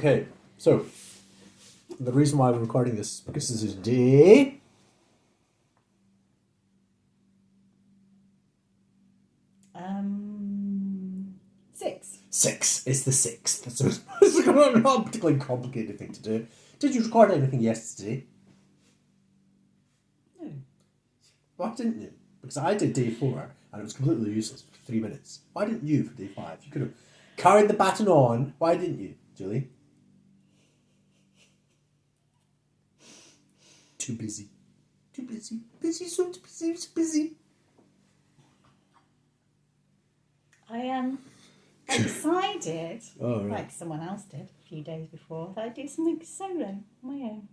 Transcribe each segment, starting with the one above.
Okay, so the reason why we're recording this is because this is day... Six. It's the 6th. So it's not a particularly complicated thing to do. Did you record anything yesterday? No. Why didn't you? Because I did day 4 and it was completely useless for 3 minutes. Why didn't you for day 5? You could have carried the baton on. Why didn't you, Julie? Too busy. Too busy. Busy, so busy, so busy. I decided, Oh, right. like someone else did a few days before, that I'd do something solo on my own.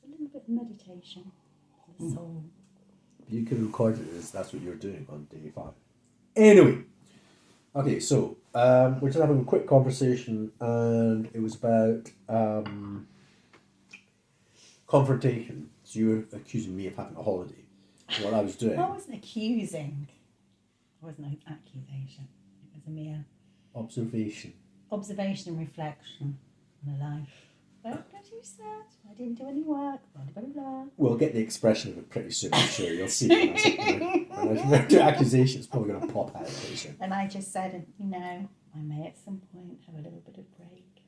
A little bit of meditation for the soul. You could have recorded it as that's what you're doing on day 5. Anyway. Okay, so we're just having a quick conversation and it was about confrontation. So you were accusing me of having a holiday. So what I was doing... I wasn't accusing. It wasn't an accusation. It was a mere... Observation and reflection on a life. But as you said, I didn't do any work, blah, blah, blah. We'll get the expression of it pretty soon, I'm sure. You'll see when I do accusation, it's probably going to pop out pretty soon. And I just said, I may at some point have a little bit of break.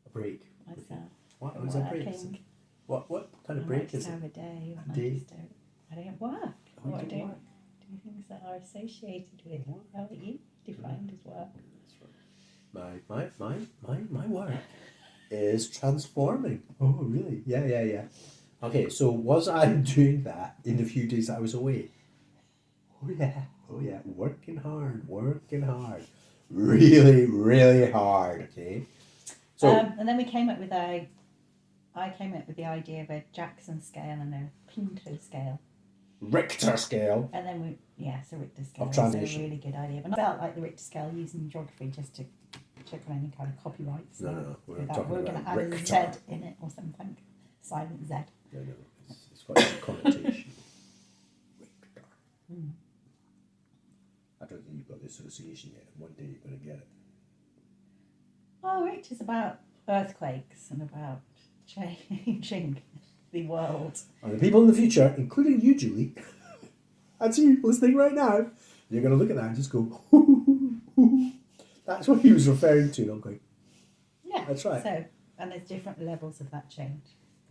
A break? Myself. What was a break? What kind of break is it? Have a day. A day? I don't work. Oh, I you don't work? do things that are associated with what you defined as work. My work is transforming. Oh, really? Yeah. Okay, so was I doing that in the few days I was away? Oh, yeah. Working hard. Really, really hard, okay? So, and then I came up with the idea of a Jackson scale and a Pinto scale. Richter scale. And then it's a Richter scale. Of That's transition. a really good idea. But I felt like the Richter scale using geography just to check on any kind of copyrights. No. We're We're talking going about to add a Richter. Z in it or something. Silent Z. No. It's got a connotation. Richter. I don't think you've got the association yet. One day you're going to get it. Oh, Richter's about earthquakes and about changing the world. And the people in the future, including you, Julie, that's you listening right now, you're going to look at that and just go, that's what he was referring to. And I'm going, yeah, that's right. So, and there's different levels of that change.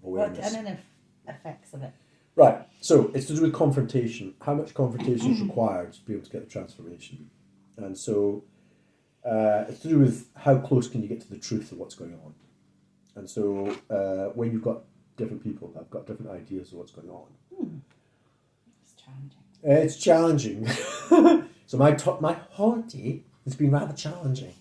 Awareness. And then effects of it. Right, so it's to do with confrontation. How much confrontation is required to be able to get the transformation? And so it's to do with how close can you get to the truth of what's going on. And so when you've got different people that have got different ideas of what's going on. It's challenging. It's challenging. So my holiday has been rather challenging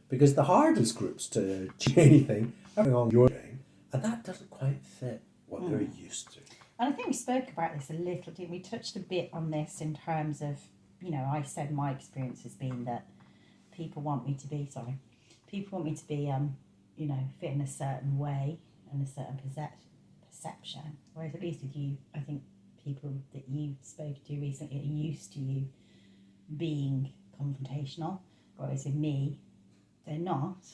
because the hardest groups to change anything are on your doing, and that doesn't quite fit what they're used to. And I think we spoke about this a little, didn't we? Touched a bit on this in terms of, I said my experience has been that people want me to be, fit in a certain way and a certain perception. Whereas at least with you, I think people that you spoke to recently are used to you being confrontational. Whereas with me, they're not.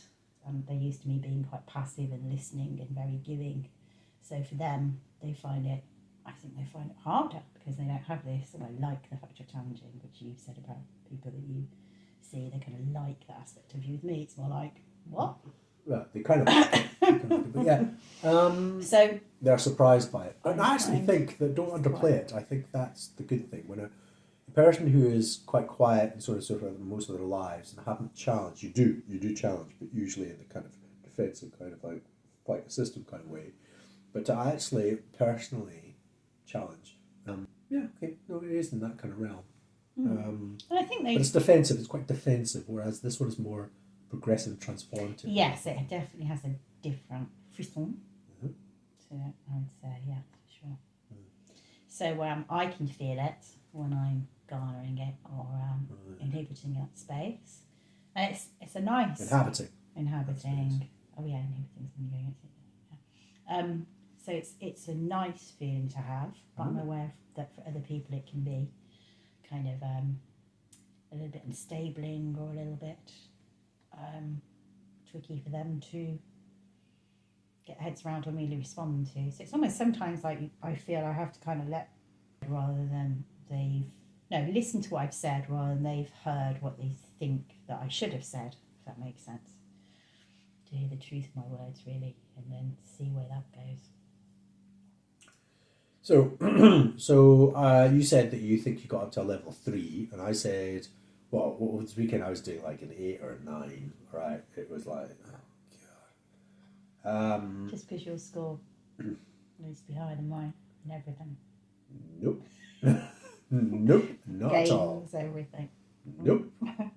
They're used to me being quite passive and listening and very giving. So for them, I think they find it harder because they don't have this. And I like the fact you're challenging, which you said about people that you see. They kind of like that aspect of you. With me, it's more like, what? Well, they kind of but yeah. So they're surprised by it. And I actually think that don't underplay it. I think that's the good thing. When a person who is quite quiet and sort of most of their lives and haven't challenged, you do challenge, but usually in the kind of defensive kind of like a system kind of way. But to actually personally challenge, it is in that kind of realm. and I think but it's defensive. It's quite defensive, whereas this one is more progressive, transformative. Yes, it definitely has a different frisson. So I would say, yeah, for sure. So I can feel it when I'm garnering it or inhibiting that space. And it's a nice inhabiting. Oh yeah, inhibiting something going into it. So it's a nice feeling to have, but I'm aware that for other people it can be kind of a little bit unstabling or a little bit tricky for them to get heads around or really respond to. So it's almost sometimes like I feel I have to kind of let rather than listen to what I've said rather than they've heard what they think that I should have said, if that makes sense. To hear the truth of my words, really, and then see where that goes. So you said that you think you got up to a level 3, and I said, well, what was this weekend I was doing like an 8 or a 9, right? It was like, oh god. Just because your score needs to be higher than mine and everything. Nope. Nope, not Games, at all. Everything. Nope.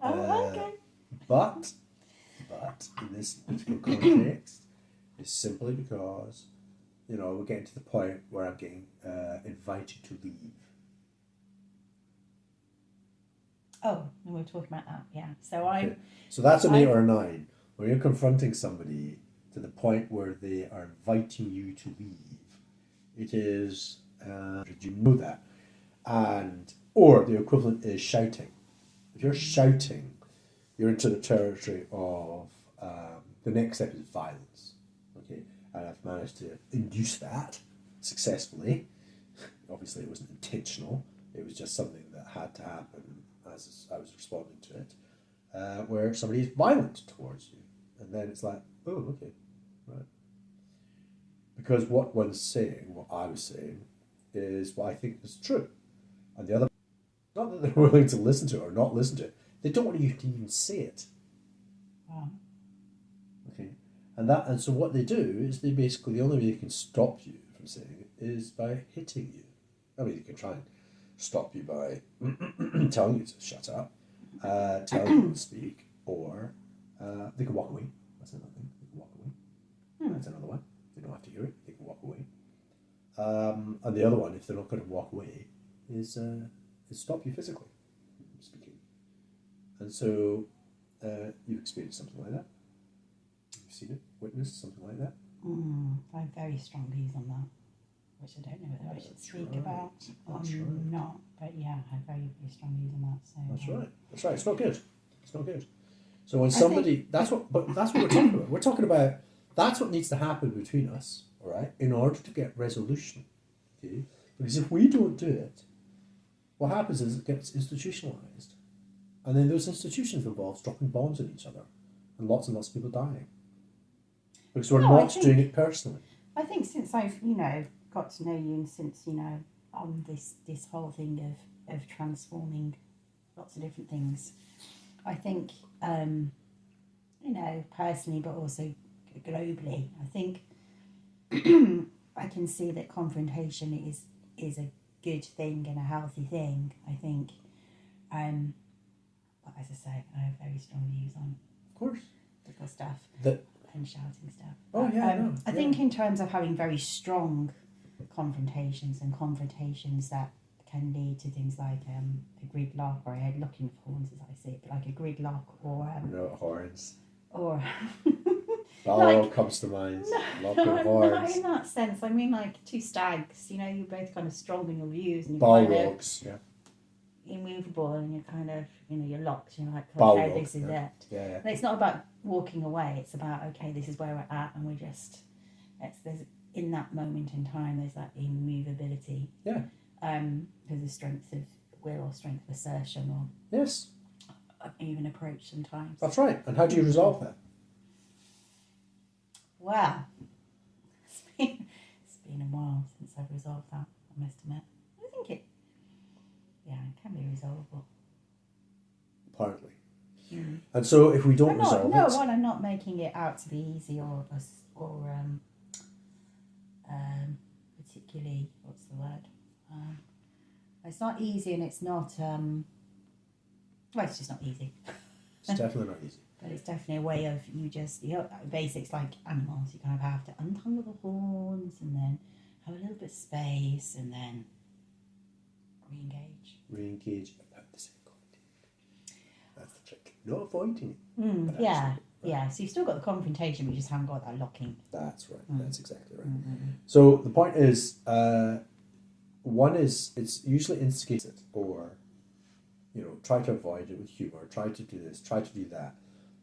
Okay. But in this particular context, it's simply because, you know, we're getting to the point where I'm getting invited to leave. Oh, and we were talking about that, yeah. So Okay. So that's an 8 or a 9. When you're confronting somebody to the point where they are inviting you to leave, it is, did you know that? Or the equivalent is shouting. If you're shouting, you're into the territory of the next step is violence. Okay, and I've managed to induce that successfully. Obviously, it wasn't intentional. It was just something that had to happen as I was responding to it, where somebody is violent towards you, and then it's like, oh, okay, right. Because what one's saying, what I was saying, is what I think is true, and the other, not that they're willing to listen to it or not listen to it, they don't want you to even say it. Wow. Okay, and so what they do is they basically, the only way they can stop you from saying it is by hitting you. I mean, they can try and stop you by telling you to shut up, telling you to speak, or they can walk away. That's another thing. They can walk away. That's another one. They don't have to hear it. They can walk away. And the other one, if they're not going to walk away, is stop you physically from speaking. And so you've experienced something like that. You've seen it, witnessed something like that. I have very strong views on that, which I don't know whether I should speak about or not. But yeah, I have very, very strong views on that. So that's right. That's right. It's not good. It's not good. So when somebody, that's what we're talking about. We're talking about that's what needs to happen between us, all right, in order to get resolution. Okay, because if we don't do it, what happens is it gets institutionalized, and then those institutions involve dropping bombs on each other, and lots of people dying. Because we're not doing it personally. I think since I've, got to know you, and since, on this whole thing of transforming lots of different things, I think, personally, but also globally, I think I can see that confrontation is a good thing and a healthy thing. I think, but as I say, I have very strong views on, of course, the stuff and shouting stuff. Oh yeah, I think in terms of having very strong confrontations and confrontations that can lead to things like a gridlock, or I had looking for horns as I see it, but like a gridlock or horns. Or Balrog comes to mind. Lock of horns. Not in that sense. I mean, like two stags. You're both kind of strong in your views, and you're Balrogs, kind of immovable, and you're kind of you're locked. You're like, Balrog, okay, this is it. Yeah. And it's not about walking away. It's about, okay, this is where we're at, and there's in that moment in time. There's that immovability. Yeah. There's a strength of will or strength of assertion, or yes, even approach sometimes. That's right. And how do you resolve that? Well, it's been a while since I've resolved that, I must admit. I think it can be resolvable. Apparently. And so if we don't resolve it... Well, I'm not making it out to be easy or particularly, what's the word? It's not easy, and it's not... it's just not easy. It's definitely not easy. But it's definitely a way of basics like animals. You kind of have to untangle the horns and then have a little bit of space and then re-engage. Re-engage about the same content. That's the trick. Not avoiding it. Yeah. So you've still got the confrontation, but you just haven't got that locking. That's right. That's exactly right. So the point is, one is it's usually instigated, or try to avoid it with humour, try to do this, try to do that.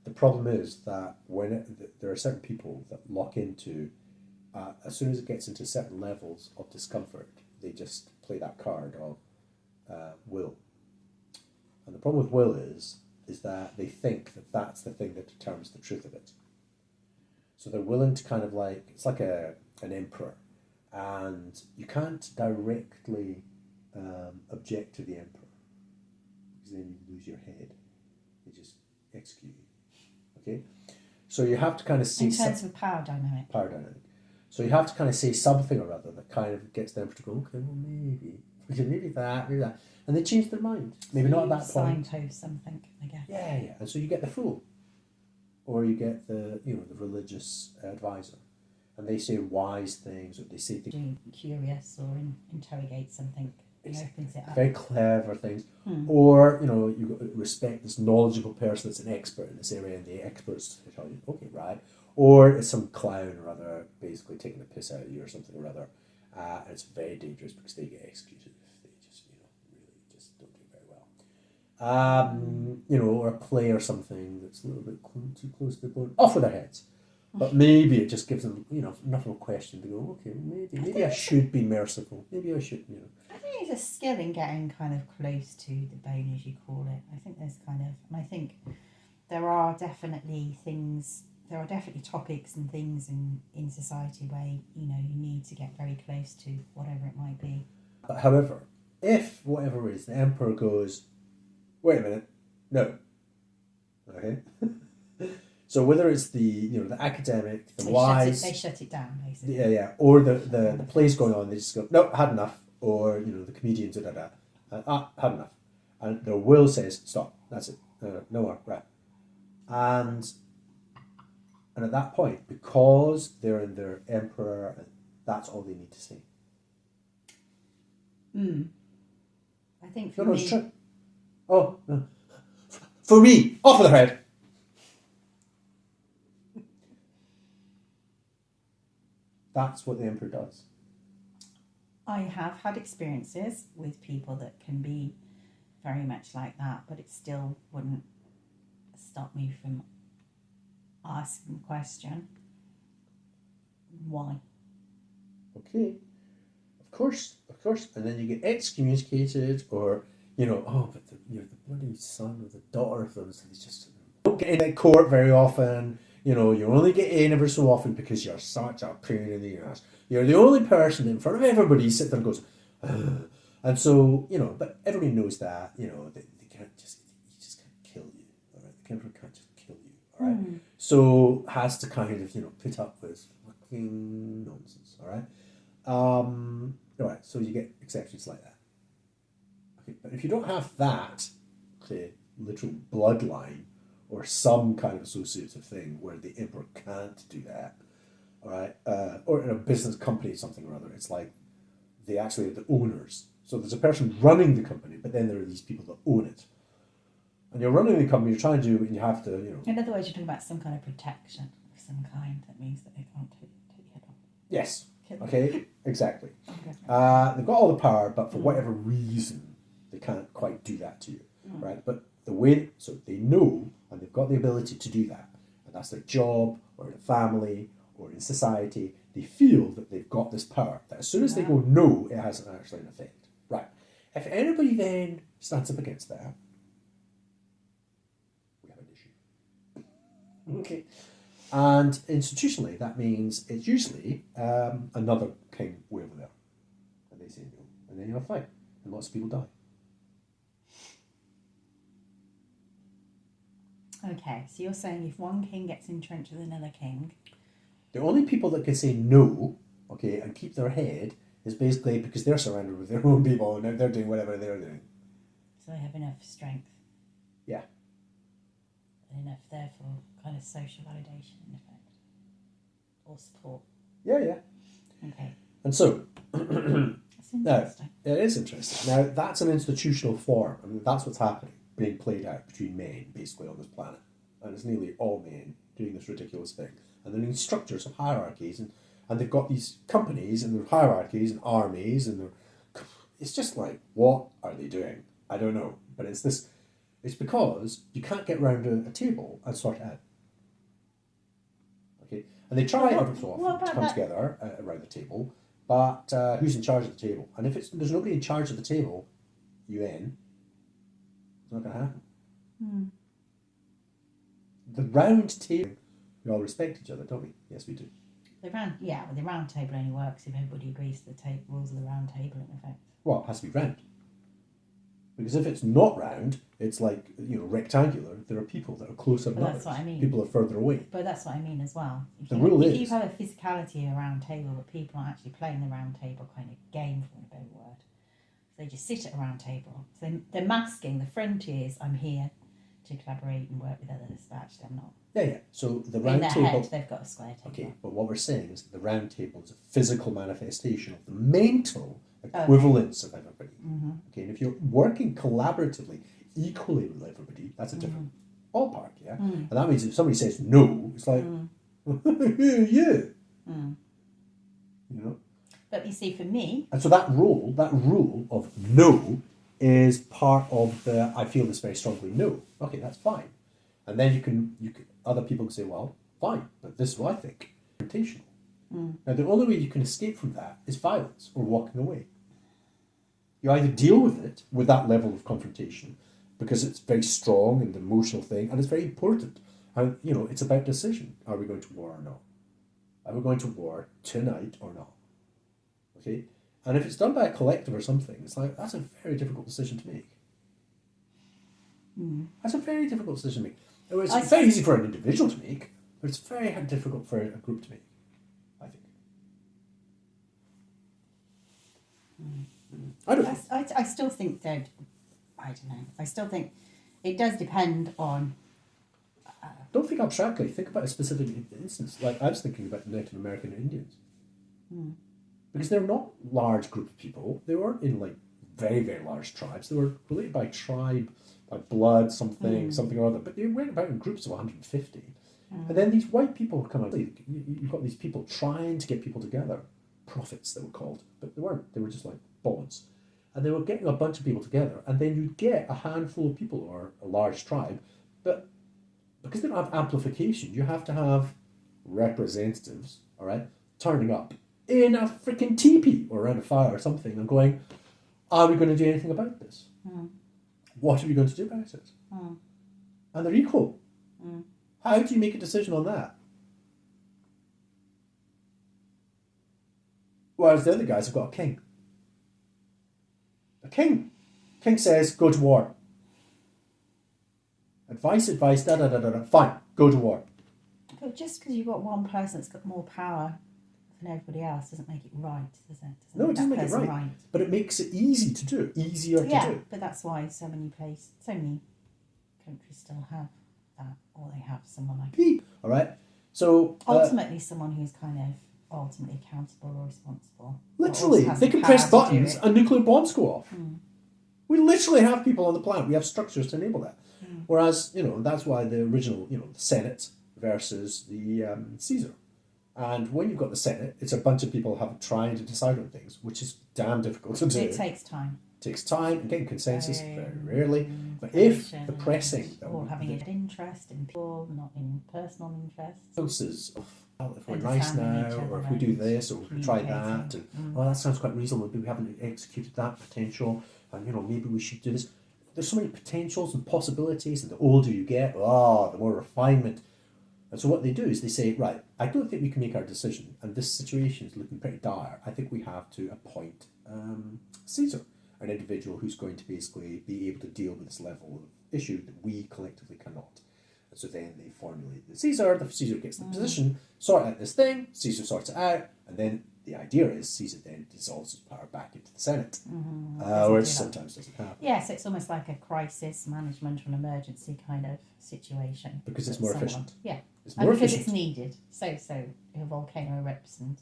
The problem is that when there are certain people that lock into as soon as it gets into certain levels of discomfort, they just play that card of will. And the problem with will is that they think that that's the thing that determines the truth of it. So they're willing to kind of like, it's like an emperor, and you can't directly object to the emperor, because then you lose your head. They just execute you. Okay? So you have to kind of see... In terms of power dynamic. Power dynamic. So you have to kind of say something or other that kind of gets them to go, okay, well, maybe that, maybe that. And they change their mind. Maybe not at that point. Signpost something, I guess. Yeah. And so you get the fool. Or you get the religious advisor. And they say wise things, or they say things... Curious or interrogate something. Exactly. Opens it up. Very clever things. Or, you respect this knowledgeable person that's an expert in this area, and the experts tell you, okay, right. Or it's some clown or other basically taking the piss out of you or something or other. And it's very dangerous because they get executed if they just, really just don't do very well. Or a play or something that's a little bit too close to the bone. Off with their heads. But maybe it just gives them, enough of a question to go, okay, maybe I should be merciful. Maybe I should, I think it's a skill in getting kind of close to the bone, as you call it. I think there's and I think there are definitely topics and things in society where, you need to get very close to whatever it might be. But however, if whatever it is, the emperor goes, wait a minute, no. Okay? So whether it's the academic, the wise... They shut it down, basically. Yeah. Or the play's going on, they just go, no, had enough. Or, the comedians, had enough. And their will says, stop, that's it. No more, right. And at that point, because they're in their emperor, that's all they need to say. I think for No, me... it's true. Oh, no. For me, off with their head. That's what the emperor does. I have had experiences with people that can be very much like that, but it still wouldn't stop me from asking the question, why? Okay. Of course. And then you get excommunicated, or, but the bloody son or the daughter of those, they just don't get in court very often. You only get in ever so often because you're such a pain in the ass. You're the only person in front of everybody sits there and goes, ugh. And so, but everybody knows that, they can't just, he just can't kill you, all right? The emperor can't just kill you, all right? So has to kind of, put up with fucking nonsense, all right? All right, so you get exceptions like that. Okay, but if you don't have that, say, literal bloodline, or some kind of associative thing where the emperor can't do that, all right? Or in a business company, something or other, it's like they actually are the owners. So there's a person running the company, but then there are these people that own it. And you're running the company, you're trying to do, and you have to, In other words, you're talking about some kind of protection of some kind that means that they can't take your head off. Yes. Okay, exactly. Okay. They've got all the power, but for whatever reason, they can't quite do that to you, right? But so they know, and they've got the ability to do that, and that's their job, or in a family, or in society, they feel that they've got this power, that as soon as they go, no, it hasn't actually an effect. Right. If anybody then stands up against that, we have an issue. Okay. And institutionally, that means it's usually another king way over there. And they say no. And then you have a fight. And lots of people die. Okay, so you're saying if one king gets entrenched with another king... The only people that can say no, okay, and keep their head is basically because they're surrounded with their own people and they're doing whatever they're doing. So they have enough strength. Yeah. Enough, therefore, kind of social validation in effect. Or support. Yeah. Okay. And so... That's interesting. Now, it is interesting. Now, that's an institutional form. I mean, that's what's happening, being played out between men, basically, on this planet. And it's nearly all men doing this ridiculous thing. And they're in structures of hierarchies, and they've got these companies, and their hierarchies, and armies, and it's just like, what are they doing? I don't know. But it's because you can't get round a table and sort it out. Okay? And they try Well, every so what often to about come that? together around the table, but who's in charge of the table? And if there's nobody in charge of the table, UN, it's not going to happen. The round table, we all respect each other, don't we? Yes, we do. The round table only works if everybody agrees to the rules of the round table in effect. Well, it has to be round. Because if it's not round, it's like, rectangular. There are people that are closer than But others. that's what I mean. People are further away. But that's what I mean as well. If you have a physicality around table, but people aren't actually playing the round table kind of game, for a better word. So they just sit at a round table. So they're masking. The front is, I'm here to collaborate and work with others, but actually I'm not. Yeah. So the In round their table. head, they've got a square table. Okay, but what we're saying is that the round table is a physical manifestation of the mental equivalence of everybody. Mm-hmm. Okay, and if you're working collaboratively, equally with everybody, that's a different ballpark, yeah? And that means if somebody says no, it's like, yeah. But you see, for me... And so that rule of no is part of the, I feel this very strongly, no. Okay, that's fine. And then you can other people can say, well, fine, but this is what I think. Confrontational. Now, the only way you can escape from that is violence or walking away. You either deal with it with that level of confrontation because it's very strong and emotional thing, and it's very important. And, it's about decision. Are we going to war or not? Are we going to war tonight or not? Okay? And if it's done by a collective or something, it's like, that's a very difficult decision to make. That's a very difficult decision to make. It's very easy for an individual to make, but it's very difficult for a group to make, I think. I still think that, I don't know, I still think it does depend on... Don't think abstractly, think about a specific instance. Like I was thinking about Native American Indians. Because they're not a large group of people. They weren't in very, very large tribes. They were related by tribe, by blood, something or other. But they went about in groups of 150. And then these white people come out. You've got these people trying to get people together. Prophets, they were called. But they weren't. They were just like bonds. And they were getting a bunch of people together. And then you'd get a handful of people or a large tribe. But because they don't have amplification, you have to have representatives, all right, turning up in a freaking teepee or around a fire or something and going, are we going to do anything about this? What are we going to do about it? And they're equal. How do you make a decision on that? Whereas the other guys have got a king. A king. King says, go to war. Advice, da-da-da-da-da. Fine, go to war. But just because you've got one person that's got more power than everybody else doesn't make it right, does it? No, it doesn't make it right. But it makes it easy to do, easier to do. Yeah, but that's why so many countries still have that, or they have someone like... All right, so... ultimately, someone who's kind of ultimately accountable or responsible. Literally, they can press buttons and nuclear bombs go off. We literally have people on the planet. We have structures to enable that. Whereas, that's why the original, the Senate versus the Caesar. And when you've got the Senate, it's a bunch of people trying to decide on things, which is damn difficult to do. It takes time. It takes time and getting consensus very rarely. But if the pressing... Or having an interest in people, not in personal interests. Well, if we're nice now, or if we do this, or if we try that, and that sounds quite reasonable, maybe we haven't executed that potential, and maybe we should do this. There's so many potentials and possibilities, and the older you get, the more refinement. And so what they do is they say, right, I don't think we can make our decision, and this situation is looking pretty dire. I think we have to appoint Caesar, an individual who's going to basically be able to deal with this level of issue that we collectively cannot. And so then they formulate the Caesar gets the position, sort out this thing, Caesar sorts it out, and then the idea is Caesar then dissolves his power back into the Senate, which sometimes doesn't happen. Yeah, so it's almost like a crisis management or an emergency kind of situation. Because it's more efficient. Yeah, it's more efficient. Because it's needed. So if a volcano erupts and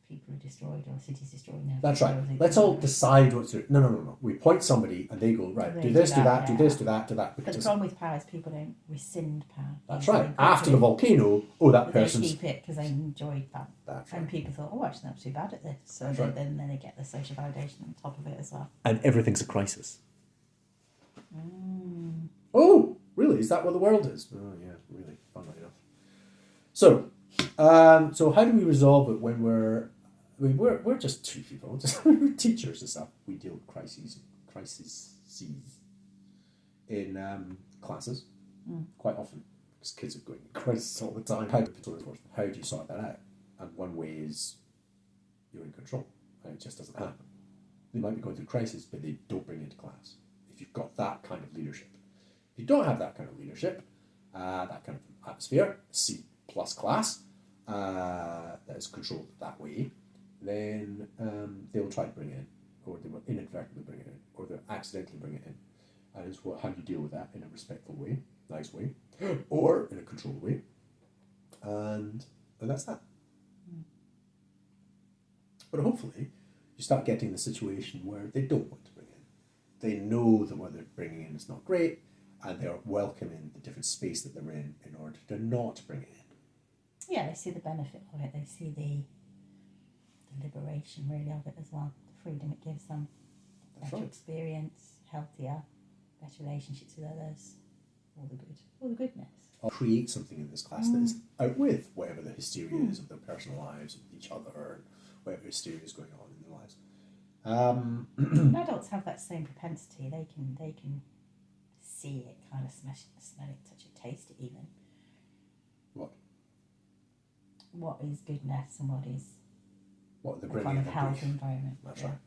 people are destroyed or cities destroyed. That's right. Let's all decide what to do. No. We appoint somebody and they go, right, do this, do that, do this, do that, do that. But the problem with power is people don't rescind power. That's right. After the volcano, that person's... They keep it because they enjoyed that. That's right. And people thought, actually, not too bad at this. So then they get the social validation on top of it as well. And everything's a crisis. Oh, really? Is that what the world is? Oh, yeah, really. Funnily enough. So, So how do we resolve it when we're just two people, just we're teachers and stuff. We deal with crises in classes quite often because kids are going in crisis all the time. How do you sort that out? And one way is you're in control, and it just doesn't happen. They might be going through crisis, but they don't bring it into class. If you've got that kind of leadership. If you don't have that kind of leadership, that kind of atmosphere, C+ class, that is controlled that way, then they'll try to bring it in, or they will inadvertently bring it in, or they'll accidentally bring it in. And it's how you deal with that in a respectful way, nice way, or in a controlled way. And that's that. But hopefully, you start getting the situation where they don't want to bring in. They know that what they're bringing in is not great, and they're welcoming the different space that they're in order to not bring it in. Yeah, they see the benefit of it. They see the liberation, really, of it as well. The freedom it gives them. Better experience, healthier, better relationships with others. All the goodness. I'll create something in this class that is out with whatever the hysteria is of their personal lives, of each other, and whatever hysteria is going on in their lives. Adults have that same propensity. They can see it, kind of smell it, touch it, taste it even. What is goodness and what is the kind of health environment. That's right.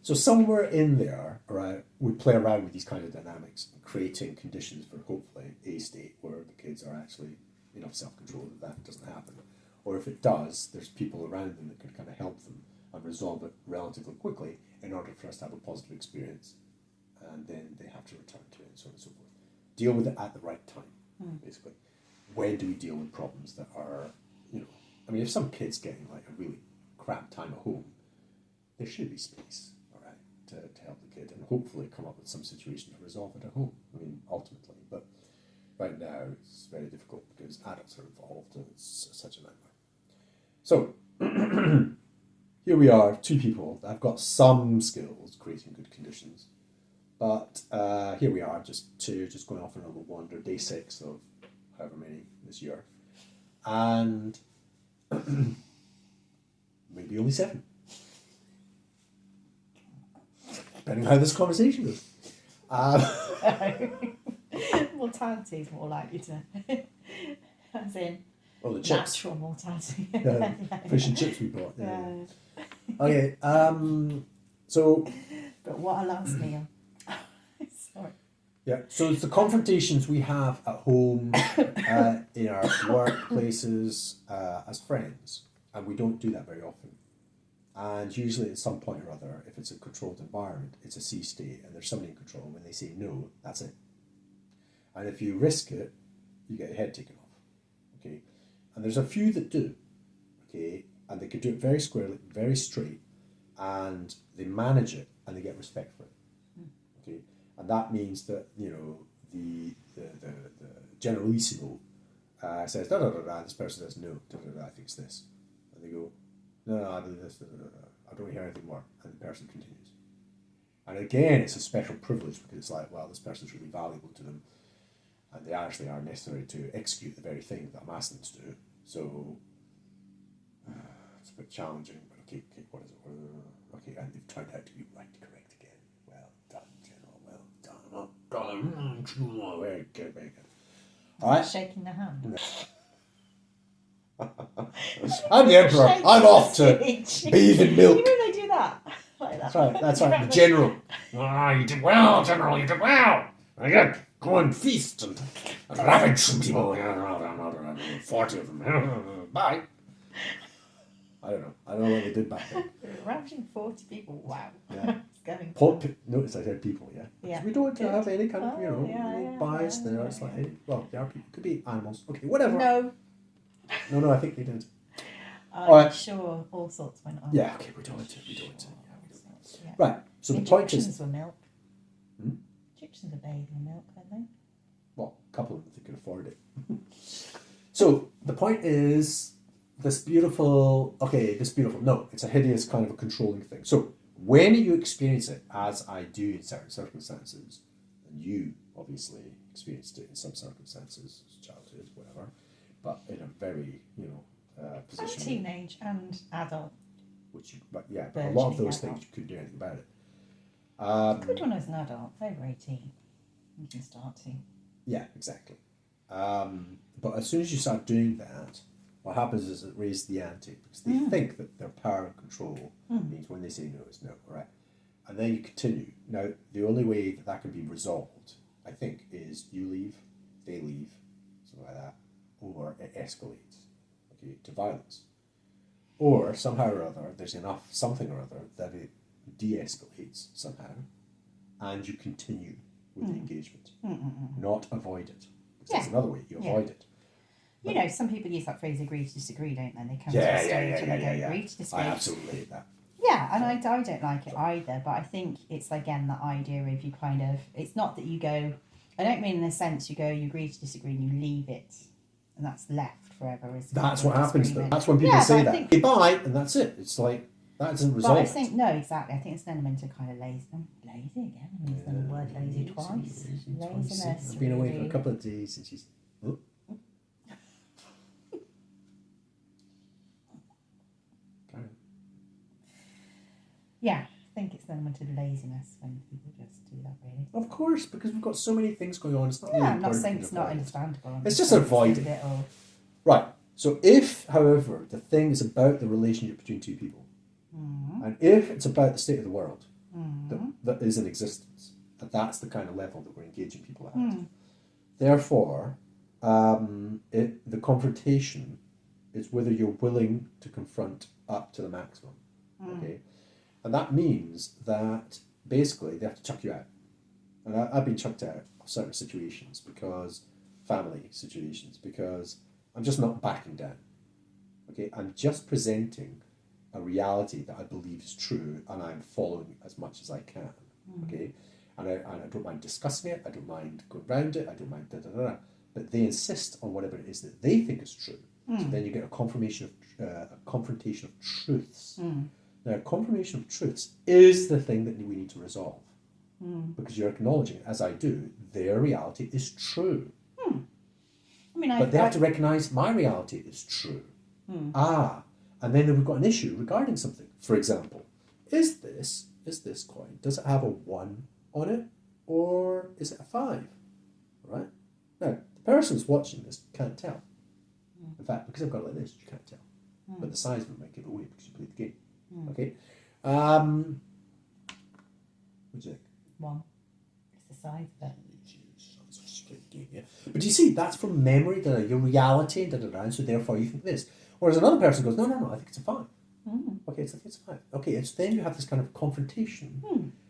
So somewhere in there, right, we play around with these kind of dynamics, creating conditions for hopefully a state where the kids are actually enough self-control that doesn't happen. Or if it does, there's people around them that can kind of help them and resolve it relatively quickly in order for us to have a positive experience. And then they have to return to it and so on and so forth. Deal with it at the right time, basically. When do we deal with problems that are, I mean, if some kid's getting like a really crap time at home, there should be space, all right, to help the kid and hopefully come up with some situation to resolve it at home. I mean, ultimately, but right now it's very difficult because adults are involved and it's such a nightmare. So here we are, two people that have got some skills creating good conditions, but here we are, just going off on a little wander, day 6 of however many this year, and maybe only 7. Depending on how this conversation goes. Mortality is more likely to, as in the chips. Natural mortality. Fish and chips we bought. Yeah. Okay, so... But what a last meal. Sorry. Yeah, so it's the confrontations we have at home, in our workplaces, as friends, and we don't do that very often. And usually at some point or other, if it's a controlled environment, it's a C state, and there's somebody in control. When they say no, that's it. And if you risk it, you get your head taken off. Okay, and there's a few that do. Okay, and they can do it very squarely, very straight, and they manage it, and they get respect for it. Okay, and that means that the generalissimo says da da da da. This person says no, da da da. I think it's this, and they go. No, I do this, I don't hear anything more. And the person continues. And again, it's a special privilege because it's like, well, this person's really valuable to them and they actually are necessary to execute the very thing that I'm asking them to do. So, it's a bit challenging, but okay, what is it? Okay, and they've turned out to be right correct again. Well done, General, well done. Very good, very good. All right. Shaking the hand. I'm the emperor. I'm off to bathe in milk. You know they do that. Like that. That's right. The general. You did well, General. You did well. Go and feast and ravage some people. 40 of them. Bye. I don't know what they did back then. Ravaging 40 people. Wow. Yeah. It's going. Notice I said people. Yeah. Yeah. We don't have any kind of bias there. It's like, well, there are people. Could be animals. Okay, whatever. No, I think they didn't. I'm sure all sorts went on. Yeah, okay, we don't want to. Yeah. Right, so the point is... Egyptians were milk. Egyptians are bathed in milk, don't they? Well, a couple of them, they could afford it. So, the point is, no, it's a hideous kind of a controlling thing. So, when you experience it, as I do in certain circumstances, and you obviously experienced it in some circumstances, childhood, whatever, but in a very, position. Teenage and adult. But a lot of those things adult. you couldn't do anything about it. It's good when I was an adult, over 18. You can start to. Yeah, exactly. But as soon as you start doing that, what happens is it raises the ante because they think that their power and control means when they say no, it's no, right? And then you continue. Now, the only way that that can be resolved, I think, is you leave, they leave, something like that, or it escalates, okay, to violence. Or somehow or other, there's enough something or other that it de-escalates somehow, and you continue with the engagement, not avoid it. Because that's another way you avoid it. You know, some people use that phrase "agree to disagree," don't they? They come to a stage and they don't agree to disagree. I absolutely hate that. Yeah, and I don't like it either, but I think it's again that idea of you kind of, it's not that you go, I don't mean in the sense you agree to disagree and you leave it, and that's left forever. That's what happens though. That's when people say that. Okay, bye, and that's it. It's like, that doesn't resolve it. I think, no, exactly. I think it's an element of kind of lazy again. I'm using the word lazy twice. Laziness. I've been away for a couple of days and she's... Oh. Yeah, I think it's an element of laziness when people just do that, really. Of course, because we've got so many things going on. It's not I'm not saying it's not understandable. It's just avoiding. Right. So if, however, the thing is about the relationship between two people, and if it's about the state of the world that is in existence, and that's the kind of level that we're engaging people at, therefore, the confrontation is whether you're willing to confront up to the maximum. Okay. And that means that basically they have to chuck you out. And I've been chucked out of certain situations family situations, because I'm just not backing down. Okay, I'm just presenting a reality that I believe is true, and I'm following as much as I can. Okay, and I don't mind discussing it. I don't mind going around it. I don't mind But they insist on whatever it is that they think is true. So then you get a confrontation of truths. Now, confirmation of truths is the thing that we need to resolve, because you're acknowledging, as I do, their reality is true. But they have to recognise my reality is true. And then we've got an issue regarding something. For example, is this coin, does it have a 1 on it, or is it a 5? Right? Now, the person who's watching this can't tell. In fact, because I've got it like this, you can't tell. But the size of it might give it away because you played the game. Okay. What do you think? 1. It's the size of it. But do you see, that's from memory, your reality, and so therefore you think this. Whereas another person goes, no, I think it's a 5. Okay, I think it's a 5. Okay, it's then you have this kind of confrontation,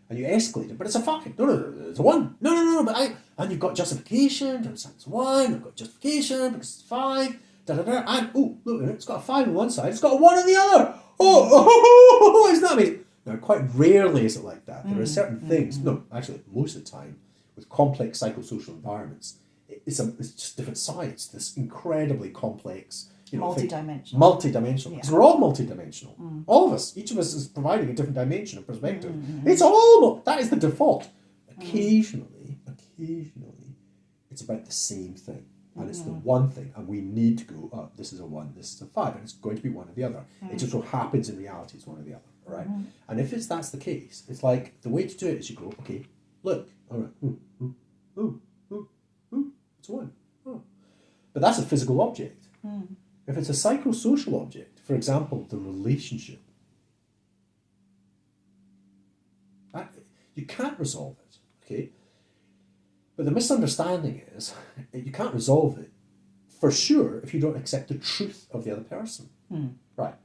and you escalate it, but it's a 5. No, it's a 1. No, and you've got justification, it's a 1, I've got justification, because it's 5, and, oh, look at it, it's got a 5 on one side, it's got a 1 on the other. Oh, isn't that amazing? Now, quite rarely is it like that. There are certain things, no, actually, most of the time, with complex psychosocial environments, it's just different sides, this incredibly complex, multi-dimensional. Multi-dimensional. Because we're all multi-dimensional. All of us. Each of us is providing a different dimension of perspective. It's all, that is the default. Occasionally, it's about the same thing. And it's the one thing. And we need to go, oh, this is a 1, this is a 5. And it's going to be one or the other. It just so happens in reality it's one or the other. Right? And if that's the case, it's like, the way to do it is you go, okay, look, all right, it's 1. Oh. But that's a physical object. If it's a psychosocial object, for example, the relationship, you can't resolve it, okay? But the misunderstanding is, you can't resolve it, for sure, if you don't accept the truth of the other person. Right.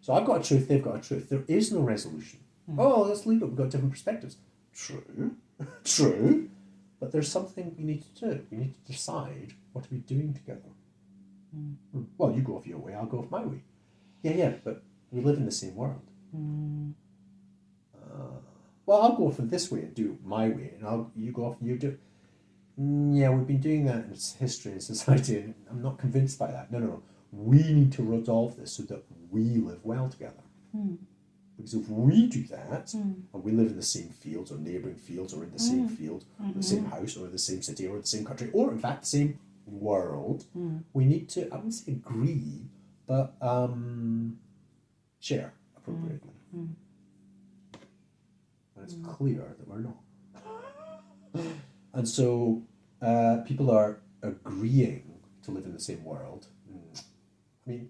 So I've got a truth, they've got a truth. There is no resolution. Oh, let's leave it, we've got different perspectives. True. But there's something we need to do. We need to decide what are we doing together. Well, you go off your way, I'll go off my way. Yeah, but we live in the same world. Well, I'll go off in this way and do my way, and you go off and you do. Yeah, we've been doing that in history and society, and I'm not convinced by that. No. We need to resolve this so that we live well together. Because if we do that, and we live in the same fields or neighbouring fields or in the same field, or the same house or the same city or the same country, or in fact the same world, we need to, I wouldn't say agree, but share appropriately. Mm. And it's clear that we're not. And so people are agreeing to live in the same world. I mean,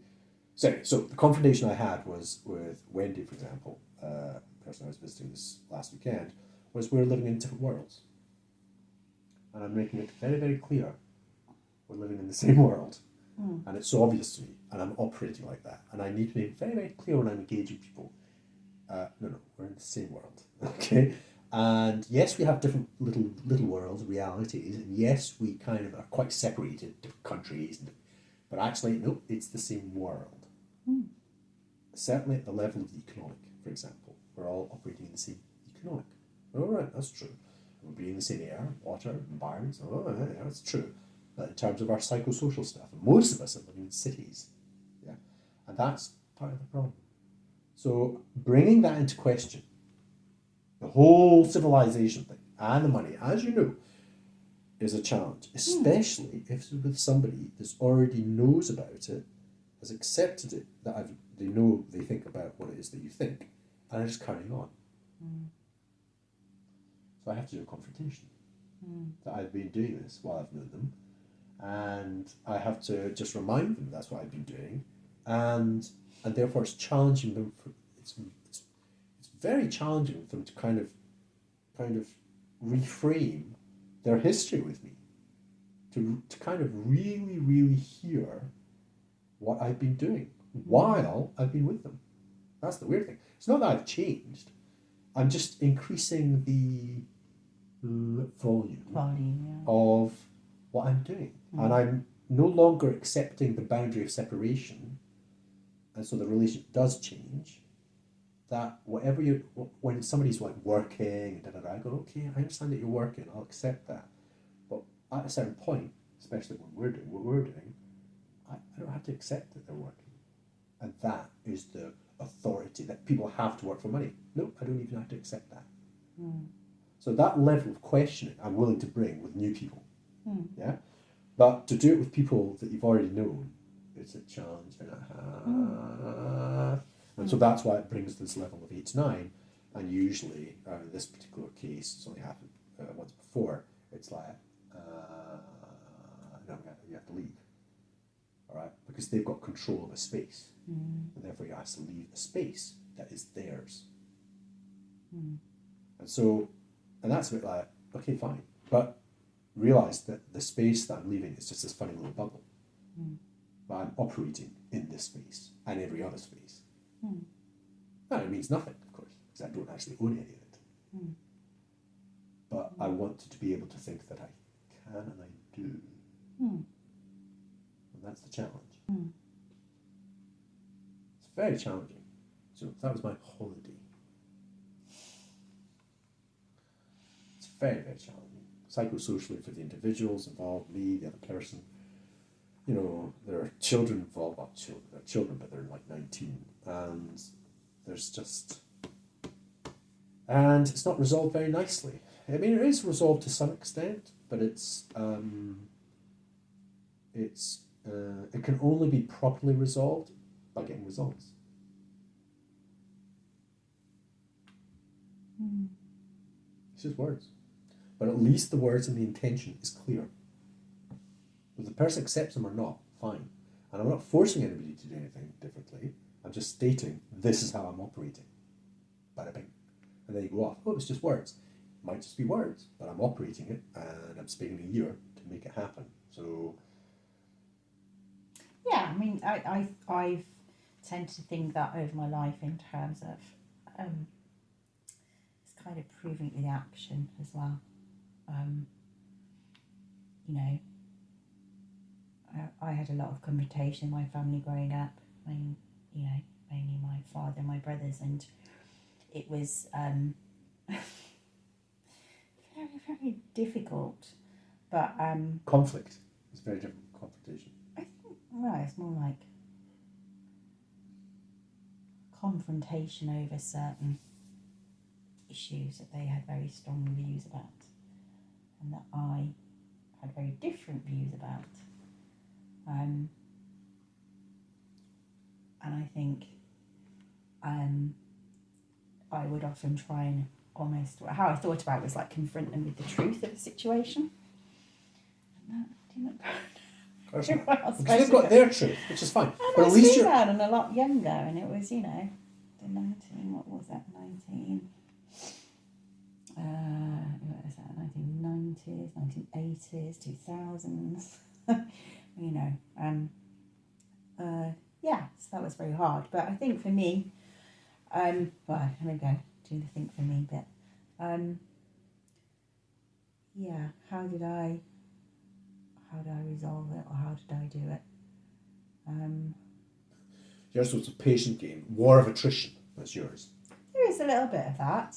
so the confrontation I had was with Wendy, for example, the person I was visiting this last weekend, was we're living in different worlds. And I'm making it very, very clear we're living in the same world. And it's so obvious to me, and I'm operating like that. And I need to be very, very clear when I'm engaging people. No, we're in the same world, okay? And yes, we have different little worlds, realities, and yes, we kind of are quite separated, different countries, but actually, no, it's the same world. Certainly at the level of the economic, for example, we're all operating in the same economic. All right, that's true. We're breathing the same air, water, environments. Oh, yeah, that's true. But in terms of our psychosocial stuff, most of us are living in cities, yeah, and that's part of the problem. So bringing that into question, the whole civilization thing and the money, as you know, is a challenge, especially if it's with somebody that already knows about it, has accepted it, they know they think about what it is that you think, and are just carrying on. So I have to do a confrontation. That I've been doing this while I've known them, and I have to just remind them that's what I've been doing, and therefore it's challenging them. It's very challenging for them to kind of reframe their history with me, to kind of really, really hear what I've been doing while I've been with them. That's the weird thing. It's not that I've changed. I'm just increasing the volume of what I'm doing. And I'm no longer accepting the boundary of separation. And so the relationship does change. That when somebody's like working, I go, okay, I understand that you're working, I'll accept that. But at a certain point, especially when we're doing what we're doing, I don't have to accept that they're working. And that is the authority that people have to work for money. No, I don't even have to accept that. So that level of questioning I'm willing to bring with new people. Yeah? But to do it with people that you've already known, it's a challenge and a half. And so that's why it brings this level of 8 to 9. And usually, in this particular case, it's only happened once before, it's like, no, you have to leave. All right? Because they've got control of a space. And therefore you have to leave a space that is theirs. And that's a bit like, okay, fine. But realise that the space that I'm leaving is just this funny little bubble. But I'm operating in this space and every other space. Now, it means nothing, of course, because I don't actually own any of it. But I want to be able to think that I can and I do. And that's the challenge. It's very challenging. So that was my holiday. It's very, very challenging. Psychosocially for the individuals involved, me, the other person. You know, there are children involved. Well, they're children, but they're like 19. And there's just... And it's not resolved very nicely. I mean, it is resolved to some extent, but it can only be properly resolved by getting results. It's just words. But at least the words and the intention is clear. Whether the person accepts them or not, fine. And I'm not forcing anybody to do anything differently. I'm just stating, this is how I'm operating. Bada bing. And then you go off, oh, it's just words. It might just be words, but I'm operating it and I'm spending a year to make it happen. So... Yeah, I mean, I've tend to think that over my life in terms of it's kind of proving the action as well. You know, I had a lot of confrontation in my family growing up. I mean, you know, mainly my father and my brothers, and it was very, very difficult. But conflict is very different from confrontation. I think, well, it's more like confrontation over certain issues that they had very strong views about, and that I had very different views about. And I think I would often try and almost, how I thought about it was like confront them with the truth of the situation. And that didn't Because they've got their truth, which is fine. And But I at was least female and a lot younger, and it was, you know, the 19, what was that, 19, what was that, 1990s, 1980s, 2000s, you know, yeah, so that was very hard. But I think for me, well, let me go do the think for me bit. Yeah, how did I resolve it, or how did I do it? yours was a patient game, war of attrition. That's yours. There is a little bit of that,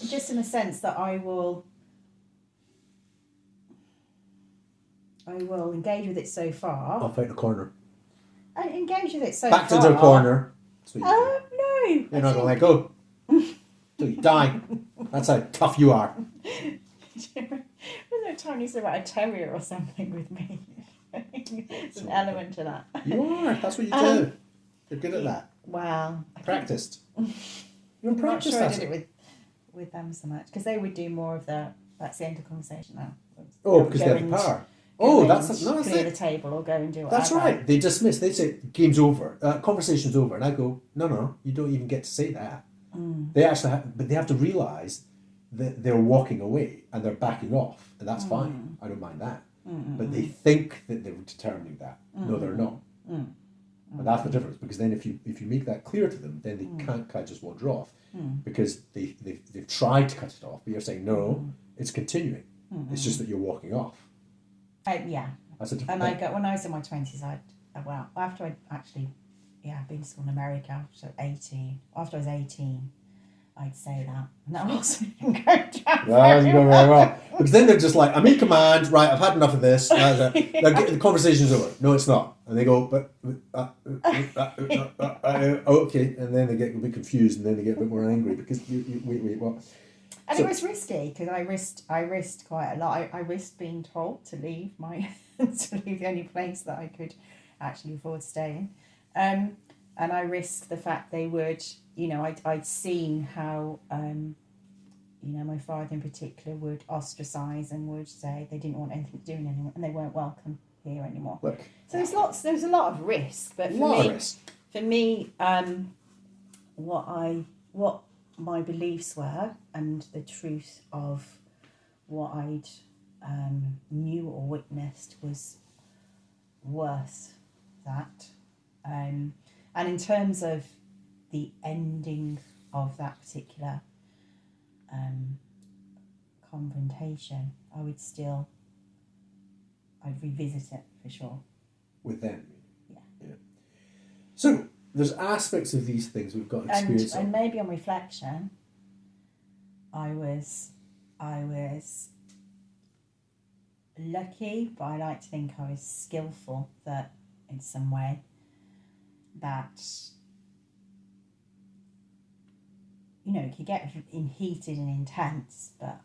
just in the sense that I will engage with it so far. Off out in the corner. And engage with it so Back far. into the corner. That's what you do. No. You're not going to let go. Till you die. That's how tough you are. Wasn't there a time you said about a terrier or something with me? It's an element to that. You are. That's what you do. You're good at that. Wow. Practiced. You're I'm not practiced sure I at did it. it with them so much, because they would do more of the, that's the end of the conversation now. Oh, because they have the power. Oh, that's clear the it. table or go and do whatever. That's right. They dismiss. They say game's over, conversation's over, and I go, no, you don't even get to say that. They actually have, but they have to realise that they're walking away and they're backing off, and that's fine. I don't mind that. But they think that they're determining that. No, they're not. And that's the difference, because then if you make that clear to them, then they can't just wander off, because they've tried to cut it off, but you're saying no, it's continuing. It's just that you're walking off. Yeah. That's a different And thing. when I was in my 20s, after I'd actually, been to school in America, so 18, after I was 18, I'd say that. And that wasn't going down Doesn't go very well. Because then they're just like, I'm in command, right, I've had enough of this. The conversation's over. No, it's not. And they go, but, okay. And then they get a bit confused, and then they get a bit more angry, because wait, what? And So- it was risky, because I risked quite a lot. I risked being told to leave the only place that I could actually afford to stay in. And I risked the fact they would, I'd seen how, my father in particular would ostracise and would say they didn't want anything to do with anyone, and they weren't welcome here anymore. Look. So there's a lot of risk, but for me, what my beliefs were, and the truth of what I'd knew or witnessed was worth that. And in terms of the ending of that particular confrontation, I'd revisit it for sure. With them? Yeah. So, there's aspects of these things we've got experience of. And maybe on reflection, I was lucky, but I like to think I was skillful that in some way that it could get heated and intense, but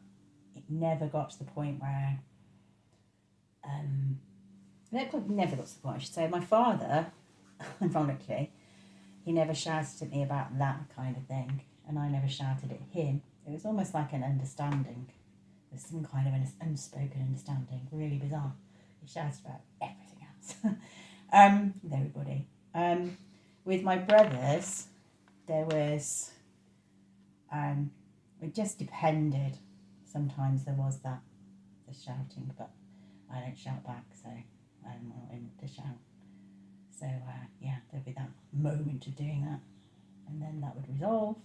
it never got to the point where never got to the point, I should say. My father, ironically, he never shouted at me about that kind of thing, and I never shouted at him. It was almost like an understanding. There's some kind of an unspoken understanding, really bizarre. He shouted about everything else. With everybody. With my brothers, there was, it just depended. Sometimes there was the shouting, but I don't shout back, so I'm not in to shout. So, there'd be that moment of doing that, and then that would resolve,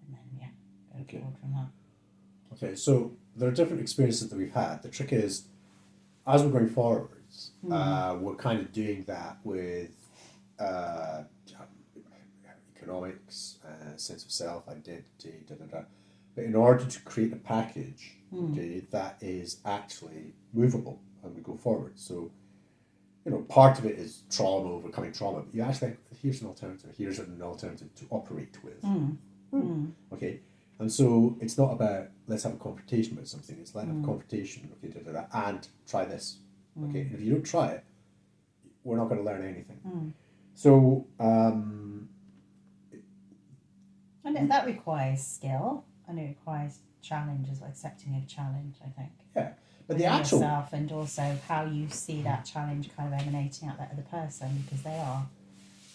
and then, go forward from that. Okay, so there are different experiences that we've had. The trick is, as we're going forwards, we're kind of doing that with economics, sense of self, identity, But in order to create a package, okay, that is actually movable and we go forward. So, part of it is trauma, overcoming trauma, but you actually, here's an alternative to operate with. Okay, and so it's not about let's have a confrontation about something, it's let's have a confrontation, okay, and try this. Okay, and if you don't try it, we're not going to learn anything. So, And that requires skill, and it requires challenge as well, accepting a challenge, I think. yeah. But the Within actual... yourself, and also how you see that challenge kind of emanating out that other person, because they are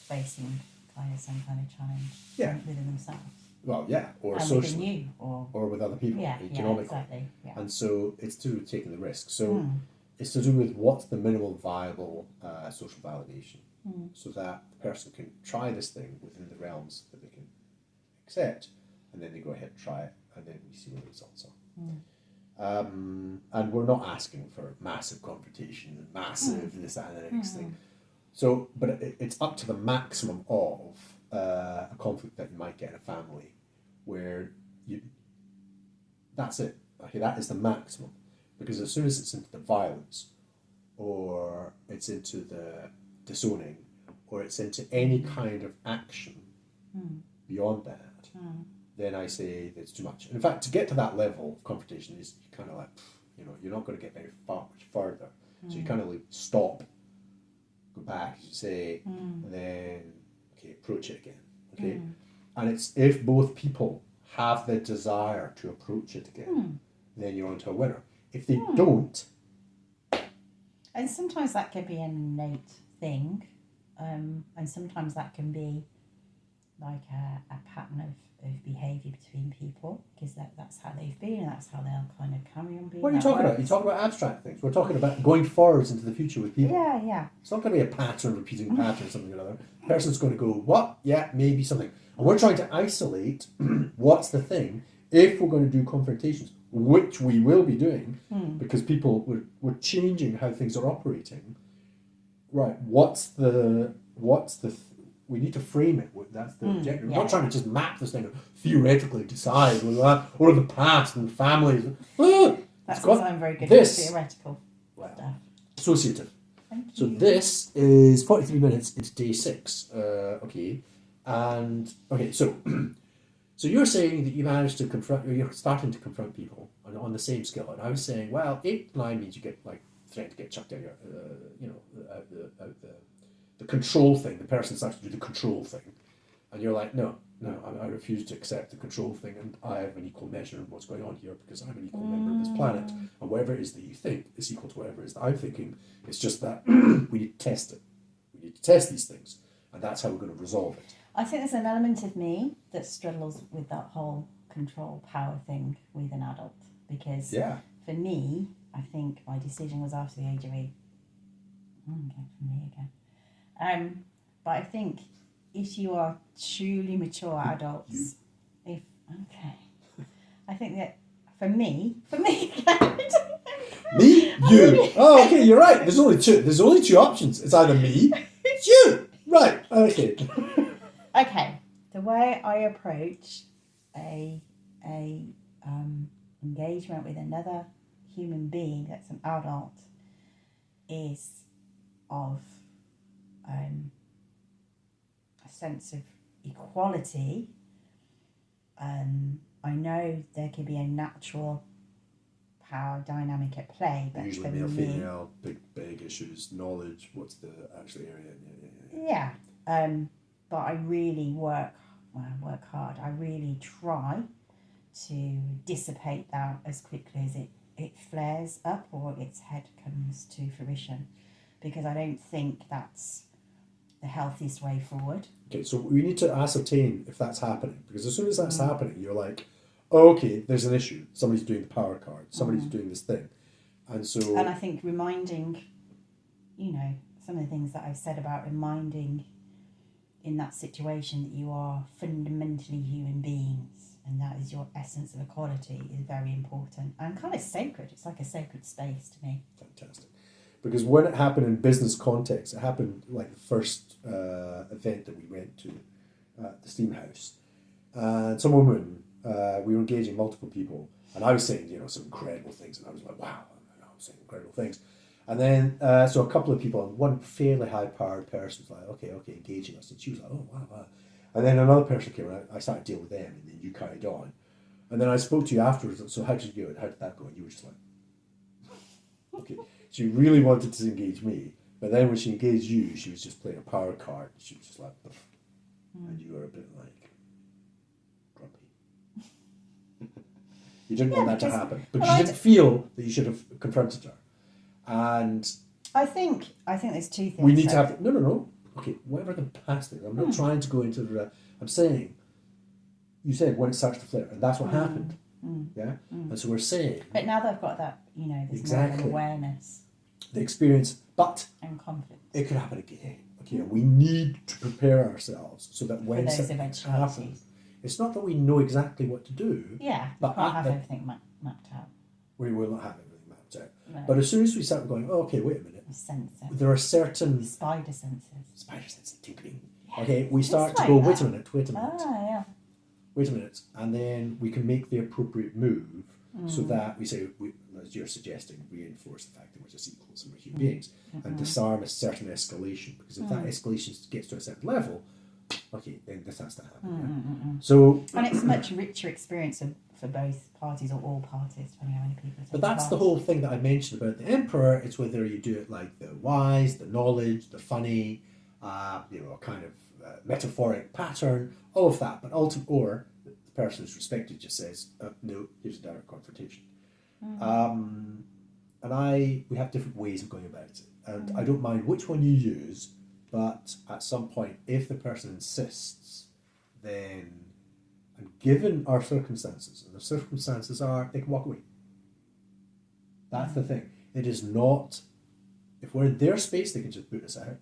facing kind of some kind of challenge Yeah. within themselves. Well, yeah, or and socially. within you, or with other people, yeah, economically. exactly. Yeah. And so it's to do with taking the risk. So it's to do with what's the minimal viable social validation, so that the person can try this thing within the realms that they can accept, and then they go ahead and try it, and then we see what the results are. And we're not asking for massive confrontation and massive this, that, and the next thing. So, but it's up to the maximum of a conflict that you might get in a family, where that's it. Okay, that is the maximum, because as soon as it's into the violence, or it's into the disowning, or it's into any kind of action beyond that, then I say it's too much. And in fact, to get to that level of confrontation is kind of like, you're not going to get very much further. So you kind of like stop, go back, as you say, and then approach it again. Okay, and it's if both people have the desire to approach it again, then you're onto a winner. If they don't, and sometimes that can be an innate thing, and sometimes that can be like a pattern of behaviour between people, because that's how they've been, and that's how they'll kind of carry on being. What are you talking about? You talk about abstract things. We're talking about going forwards into the future with people. Yeah. It's not going to be a pattern, repeating pattern, something or other. The person's going to go, what? Yeah, maybe something. And we're trying to isolate what's the thing if we're going to do confrontations, which we will be doing, because we're changing how things are operating. Right? We need to frame it. That's the objective. We're not trying to just map this thing and theoretically decide or the past and families. That's because I'm very good at theoretical stuff. Associative. Thank you. So this is 43 minutes into day 6. Okay. And okay, so you're saying that you managed to confront, or you're starting to confront people on the same scale. And I was saying, well, 8 to 9 means you get threatened to get chucked out out the control thing. The person starts to do the control thing, and you're like, no, I refuse to accept the control thing, and I have an equal measure of what's going on here, because I'm an equal member of this planet, and whatever it is that you think is equal to whatever it is that I'm thinking. It's just that we need to test it. We need to test these things, and that's how we're going to resolve it. I think there's an element of me that struggles with that whole control power thing with an adult, because for me, I think my decision was after the age of 8. Okay, for me again. But I think if you are truly mature adults, I think that for me, me, you. Oh, okay, you're right. There's only two options. It's either me, it's you. Right. Okay. Okay. The way I approach a engagement with another human being that's an adult is of a sense of equality. I know there can be a natural power dynamic at play, but usually male, female, big issues, knowledge. What's the actual area? Yeah. But I really work hard. I really try to dissipate that as quickly as it flares up or its head comes to fruition, because I don't think that's the healthiest way forward. Okay, so we need to ascertain if that's happening, because as soon as that's happening, you're like, oh, okay, there's an issue. Somebody's doing the power card. Somebody's doing this thing. And I think reminding, some of the things that I've said about reminding in that situation that you are fundamentally human beings, and that is your essence of equality, is very important and kind of sacred. It's like a sacred space to me. Fantastic. Because when it happened in business context, it happened like the first event that we went to at the Steam House. And some woman, we were engaging multiple people, and I was saying, some incredible things, and I was like, wow, I was saying incredible things. And then, so a couple of people, and one fairly high-powered person was like, okay, engaging us. And she was like, oh, wow. And then another person came, and I started dealing with them, and then you carried on. And then I spoke to you afterwards, so how did that go? And you were just like, okay. So you really wanted to engage me, But then when she engaged you, she was just playing a power card. She was just like, and you were a bit like grumpy. You didn't want that to happen because you didn't feel that you should have confronted her. And I think there's two things. we need to have no. Okay, whatever the past thing. I'm not trying to go into the. I'm saying. You said when it starts to flare, and that's what happened. Yeah, and so we're saying. But now they've got that, there's exactly. more of an awareness. The experience, but and confidence. It could happen again. Okay, and we need to prepare ourselves so that when something happens, it's not that we know exactly what to do. Yeah, but we can't have everything mapped out. We will not have everything mapped out. No. But as soon as we start going, oh, okay, wait a minute. Sensor. There are certain spider senses. Spider senses tinkling. Yeah. Okay, we start to go. Wait a minute. Ah, yeah. Wait a minute, and then we can make the appropriate move so that we say, as you're suggesting, reinforce the fact that we're just equals and we're human beings, and disarm a certain escalation. Because if that escalation gets to a certain level, okay, then this has to happen. Yeah? So, and it's a much richer experience for both parties or all parties, depending on how many people. But that's the whole thing that I mentioned about the emperor. It's whether you do it like the wise, the knowledge, the funny, a kind of metaphoric pattern, all of that. But ultimately, or the person who's respected just says, no, here's a direct confrontation. And we have different ways of going about it. And I don't mind which one you use, but at some point, if the person insists, then, and given our circumstances, and the circumstances are, they can walk away. That's the thing. It is not, if we're in their space, they can just boot us out.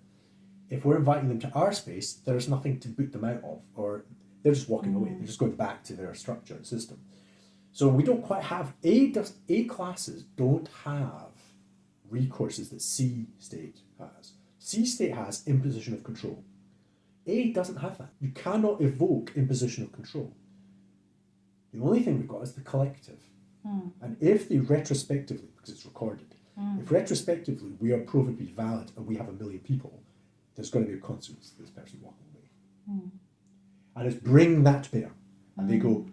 If we're inviting them to our space, there's nothing to boot them out of, or they're just walking away. They're just going back to their structure and system. So we don't quite have, A classes don't have recourses that C state has. C state has imposition of control. A doesn't have that. You cannot evoke imposition of control. The only thing we've got is the collective. And if they retrospectively, because it's recorded, if retrospectively we are proven to be valid and we have 1 million people, there's going to be a consequence to this person walking away. And it's bring that to bear. And they go,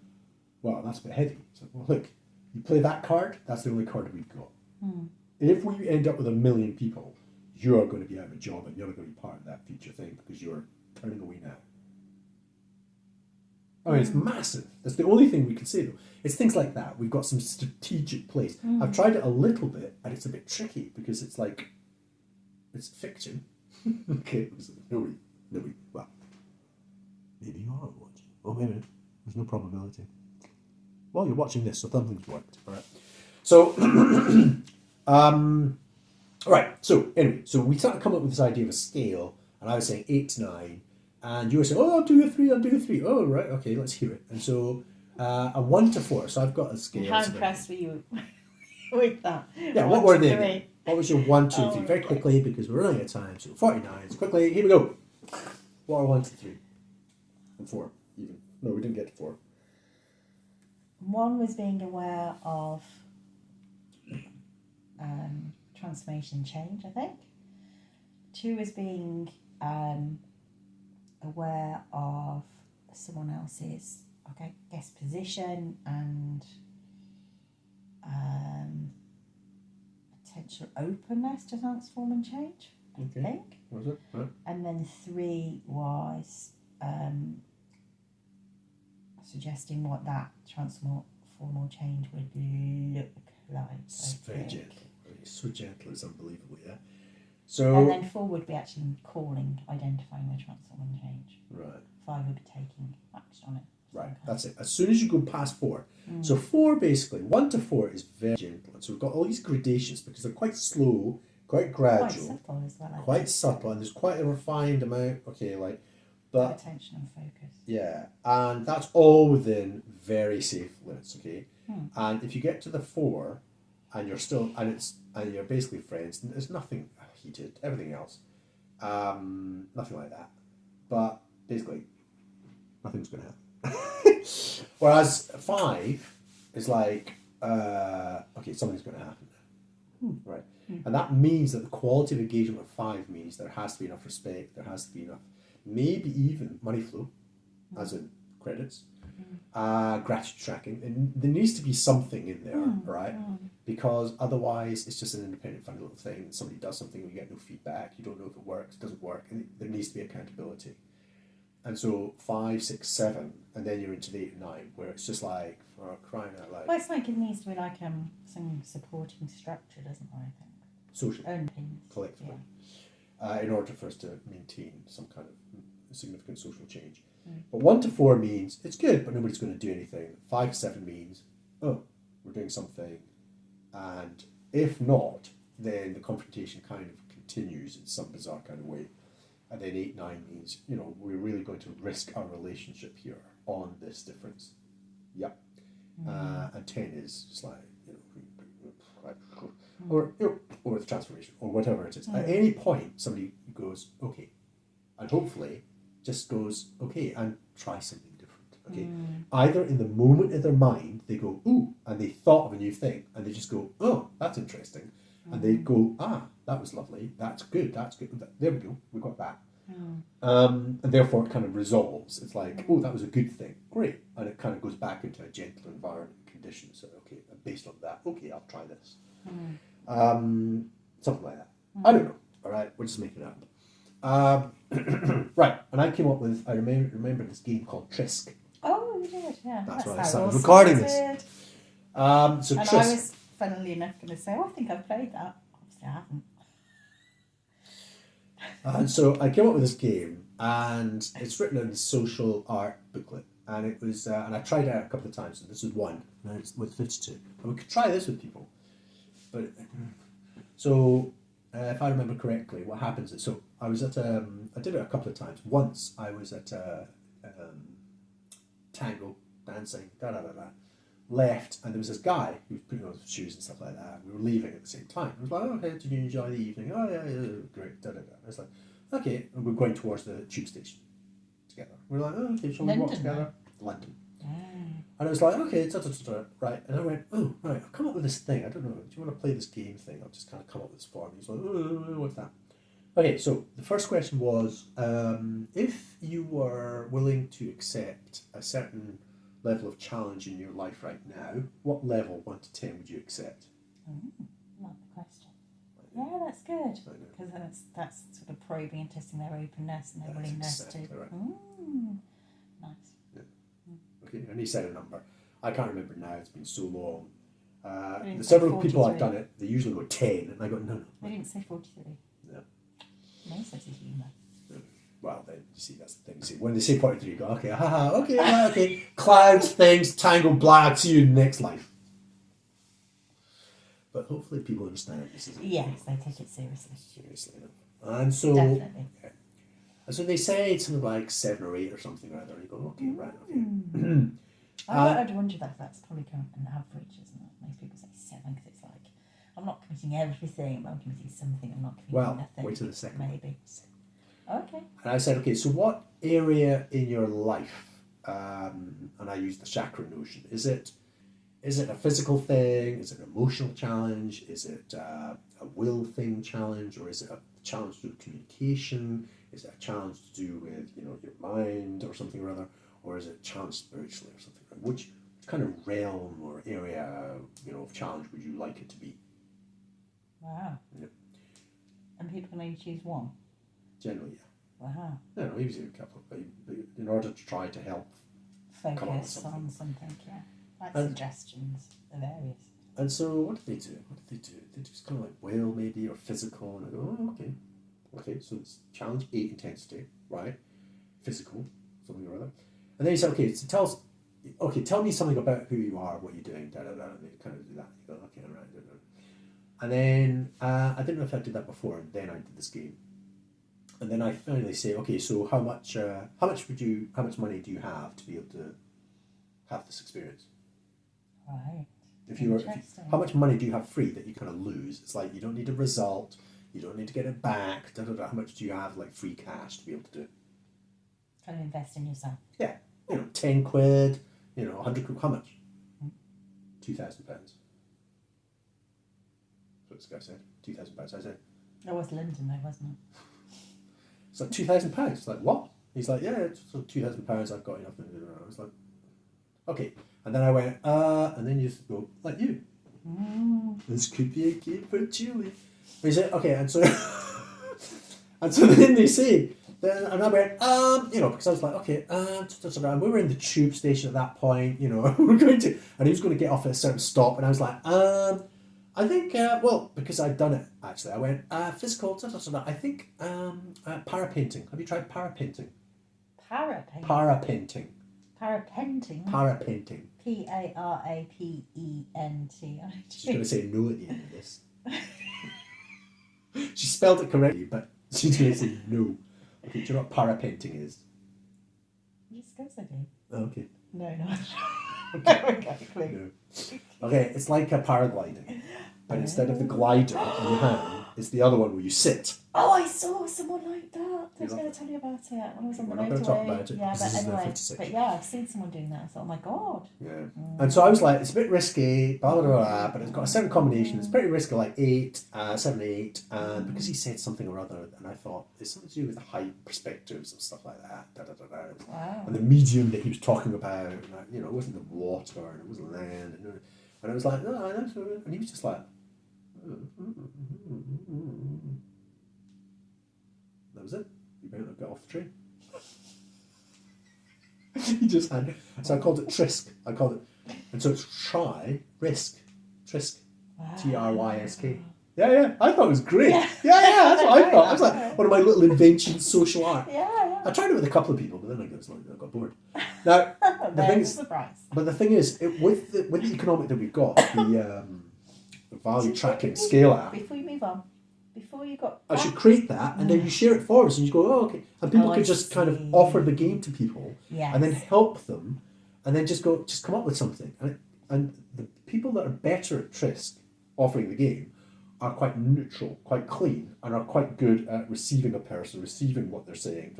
well, that's a bit heavy. So, well, look, you play that card, that's the only card we've got. If we end up with 1 million people, you're going to be out of a job and you're not going to be part of that future thing because you're turning away now. I mean, it's massive. That's the only thing we can say, though. It's things like that. We've got some strategic plays. I've tried it a little bit, and it's a bit tricky because it's like, it's fiction. Okay, well, maybe you are watching. Oh, maybe. There's no probability. Well, you're watching this, so something's worked. All right. So, right. So, anyway, so we started to come up with this idea of a scale, and I was saying 8 to 9, and you were saying, oh, I'll do a 3. Oh, right, okay, let's hear it. And so, a 1 to 4. So I've got a scale. How impressed were you with that? Yeah, what were they? What was your 1, 2, 3? Very quickly, because we're running out of time. So 49. So quickly, here we go. What are 1 to 3? And 4, even. No, we didn't get to 4. 1 was being aware of transformation and change, I think. 2 was being aware of someone else's, position and potential openness to transform and change, I think. Was it? Right. And then 3 was suggesting what that transformal change would look like. It's very gentle. It's so gentle, it's unbelievable, yeah? So, and then 4 would be actually identifying the transforming change. Right. 5 would be taking action on it. Right, that's it. As soon as you go past 4. So 4 basically, 1 to 4 is very gentle. And so we've got all these gradations because they're quite slow, quite gradual. Quite subtle as well. Quite subtle, and there's quite a refined amount, but attention and focus. Yeah, and that's all within very safe limits, okay? And if you get to the 4 and you're still, and you're basically friends, and there's nothing heated, everything else, nothing like that. But basically, nothing's going to happen. Whereas 5 is like, something's going to happen now, right? And that means that the quality of engagement of 5 means there has to be enough respect, there has to be enough, maybe even money flow, as in credits, gratitude tracking. And there needs to be something in there, right? Because otherwise it's just an independent, funny little thing. Somebody does something and you get no feedback. You don't know if it works, doesn't work. And there needs to be accountability. And so 5, 6, 7, and then you're into the 8 and 9, where it's just like, for crying out loud. Well, it's like it needs to be like some supporting structure, doesn't it? I think. Social, Things. collectively, in order for us to maintain some kind of significant social change. But 1 to 4 means it's good, but nobody's going to do anything. 5 to 7 means, oh, we're doing something, and if not, then the confrontation kind of continues in some bizarre kind of way. And then 8, 9 means, we're really going to risk our relationship here on this difference. Yep. And 10 is just like, or the transformation, or whatever it is. At any point, somebody goes, okay, and hopefully just goes, okay, and try something different. Okay. Either in the moment in their mind, they go, ooh, and they thought of a new thing, and they just go, oh, that's interesting. And they go, that was lovely, that's good, there we go, we got that. And therefore it kind of resolves. It's like, oh, that was a good thing, great. And it kind of goes back into a gentler environment condition. So, okay, based on that, okay, I'll try this. Something like that. I don't know, all right, we're just making it up. Right, and I came up with, I remember this game called Trysk. Oh, you did, yeah. That's why I how started it all recording started. this. So And Trysk. I was, funnily enough, going to say, I think I've played that. Obviously, I haven't. And so I came up with this game, and it's written in a social art booklet, and it was, and I tried it out a couple of times, and this was one, and it's with 52. And we could try this with people, but so if I remember correctly, what happens is, so I was at I did it a couple of times. Once I was at tango dancing, left, and there was this guy who was putting on his shoes and stuff like that. We were leaving at the same time. I was like, oh, okay, did you enjoy the evening? Oh, yeah, great, I was like, okay, and we're going towards the tube station together. We're like, oh, okay, shall we walk together? London. And I was like, okay, right. And I went, oh, right, I've come up with this thing. I don't know, do you want to play this game thing? I've just kind of come up with this form. He's like, oh, what's that? Okay, so the first question was, if you were willing to accept a certain level of challenge in your life right now, what level, 1 to 10, would you accept? Not the question. Yeah, that's good. Because that's sort of probing and testing their openness and their willingness to. Right. Nice. Yeah. Okay, and he said a number. I can't remember now, it's been so long. The several people I've done it, they usually go 10, and I go, no. They didn't say 43. No. No sense of humour. Well, then, you see, that's the thing. You see, when they say 43, you go, okay, haha, okay, yeah, okay. Clouds, things, tangle, black, see you in the next life. But hopefully people understand this is Yes, they take it seriously. Seriously enough. And so, definitely. Yeah. And so they say something like 7 or 8 or something like that. And you go, okay, right, okay. I'd wonder that that's probably kind of an average, isn't it? Most people say 7 because it's like, I'm not committing everything, but I'm committing something, I'm not committing nothing. Wait till the second. Maybe. Okay. And I said, okay, so what area in your life, and I used the chakra notion, is it a physical thing? Is it an emotional challenge? Is it a will thing challenge? Or is it a challenge to do with communication? Is it a challenge to do with, your mind or something or other? Or is it a challenge spiritually or something? Which kind of realm or area, of challenge would you like it to be? Wow. Yep. And people can only choose one? Generally, yeah. Wow. No, usually a couple, but in order to try to help focus on something, yeah. Like suggestions of areas. And so what do they do? They just kind of like will maybe, or physical, and I go, oh, okay. Okay, so it's challenge 8 intensity, right? Physical, something or other. And then you say, okay, so tell me something about who you are, what you're doing, and they kind of do that. You go, okay, all right, And then, I didn't know if I did that before, and then I did this game. And then I finally say, okay, so how much money do you have to be able to have this experience? Right. How much money do you have free that you kind of lose? It's like you don't need a result, you don't need to get it back. How much do you have like free cash to be able to do it? Kind of invest in yourself. Yeah, 10 quid, 100 quid. How much? £2,000. That's what this guy said. £2,000. I said. That was London though, wasn't it? It's like £2,000. It's like, what? He's like, yeah, it's £2,000. I've got enough. I was like, Okay. And then I went, and then you just go, like you. This could be a game for Julie. He said, okay, and so and so then they say, and I went, because I was like, okay, and we were in the tube station at that point, we're going to, and he was going to get off at a certain stop, and I was like, I think, because I'd done it actually, I went, physical, I think, parapainting. Have you tried parapainting? Parapainting. Parapainting. Parapenting. Parapainting. P-A-R-A-P-E-N-T. She's going to say no at the end of this. She spelled it correctly, but she's going to say no. Okay, do you know what parapainting is? Yes, of course I do. Oh, okay. No, no. Okay. No. Okay, it's like a paragliding, but instead of the glider in your hand, it's the other one where you sit. Oh, I saw someone like that. I was going to tell you about it when I was on the We're not going to talk motorway. about it. Yeah, because but this is the anyway. 56. But yeah, I've seen someone doing that. I thought, oh my god. Yeah. And so I was like, it's a bit risky, blah, blah, blah, blah, but it's got a certain combination. It's pretty risky, like 8, 7, 8, and because he said something or other, and I thought, it's something to do with the height perspectives and stuff like that. Wow. And the medium that he was talking about, and it wasn't the water, and it wasn't land, and I was like, no, that's and he was just like, that was it. You better not get off the train. He just had. So I called it Trysk. And so it's Trysk. Trysk. Wow. Trysk. Yeah. I thought it was great. Yeah. Yeah. That's what I thought. I was like one of my little inventions, social art. Yeah. I tried it with a couple of people, but then I got bored. Now the thing is, with the economic that we've got, the value tracking scale app. Before you move on, before you got. I should create that, and then you share it for us, and you go, oh, okay, and people could just kind of offer the game to people, and then help them, and then just come up with something, and the people that are better at Trysk offering the game are quite neutral, quite clean, and are quite good at receiving a person, receiving what they're saying,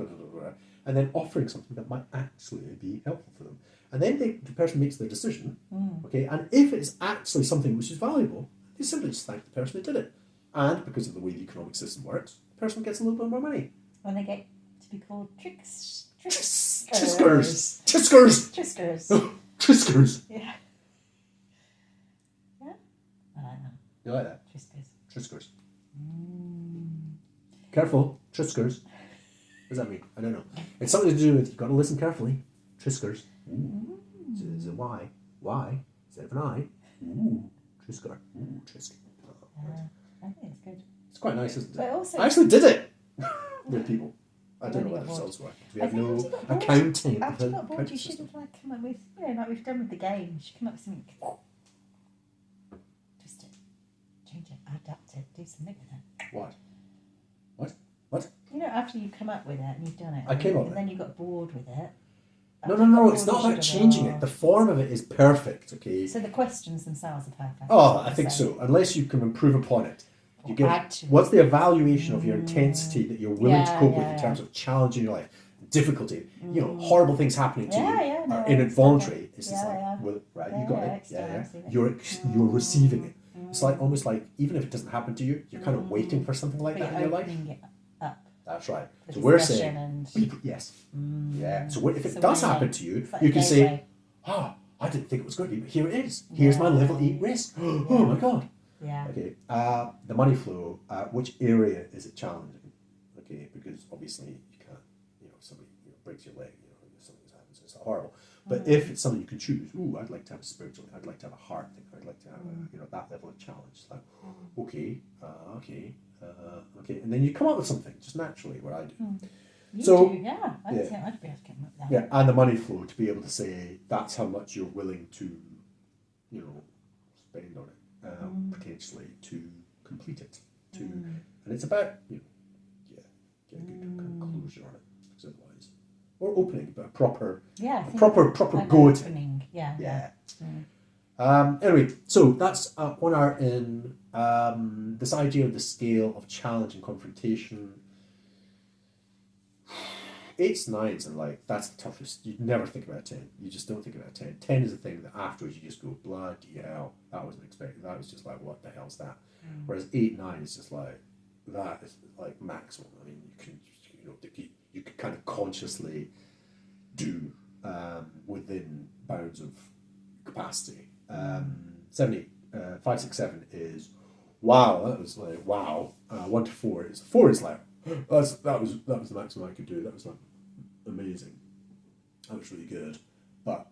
and then offering something that might actually be helpful for them, and then the person makes their decision, okay, and if it's actually something which is valuable, they simply just thank the person who did it. And because of the way the economic system works, the person gets a little bit more money. When they get to be called Tryskers. Tryskers. Yeah. Yeah? I like that. You like that? Tryskers. Careful. Tryskers. What does that mean? I don't know. It's something to do with, you've got to listen carefully. Tryskers. Ooh. Is it Y? Y instead of an I. Ooh. Trysker. Ooh, Trysk. I think it's good. It's quite nice, isn't it? But also, I actually did it with people. I don't know what the results were. We have no accounting. After you got bored, you should have come up with, like we've done with the game. You should come up with something. Twist it, change it, adapt it, do something with it. What? After you come up with it and you've done it, and then you got bored with it. No, it's not about changing it. The form of it is perfect, okay? So the questions themselves are perfect. Oh, I think so. Unless you can improve upon it. You get what's the evaluation of your intensity that you're willing to cope with in terms of challenging your life, difficulty, horrible things happening to you are involuntary. It's just well, right, you got it. Yeah. You're receiving it. It's like almost like even if it doesn't happen to you, you're kind of waiting for something like that in your life. It up. That's right. So we're saying yes. Yeah. So if it does happen to you, you can say, I didn't think it was going to be, but here it is. Here's my level 8 risk. Oh my god. Yeah. Okay. The money flow. Which area is it challenging? Okay, because obviously you can't. Somebody breaks your leg. Something happens. It's horrible. But if it's something you can choose, I'd like to have a spiritual thing. I'd like to have a heart thing. I'd like to have that level of challenge. It's like, okay, and then you come up with something just naturally. What I do. I think I'd be able to come up with that. Yeah, and the money flow to be able to say that's how much you're willing to, spend on it. Potentially to complete it, and it's about get a good conclusion on it, because otherwise, or opening, but a proper go at it. Yeah. Anyway, so that's 1 hour in. This idea of the scale of challenge and confrontation. 8s, 9s, and that's the toughest. You'd never think about 10. You just don't think about 10. 10 is a thing that afterwards you just go, bloody hell, that wasn't expected. That was just like, what the hell's that? Whereas 8, 9 is just like, that is like maximum. I mean, you can kind of consciously do within bounds of capacity. 5, 6, 7 is wow. That was like wow. 1 to 4 is 4 is like that was the maximum I could do. That was like amazing. That was really good, but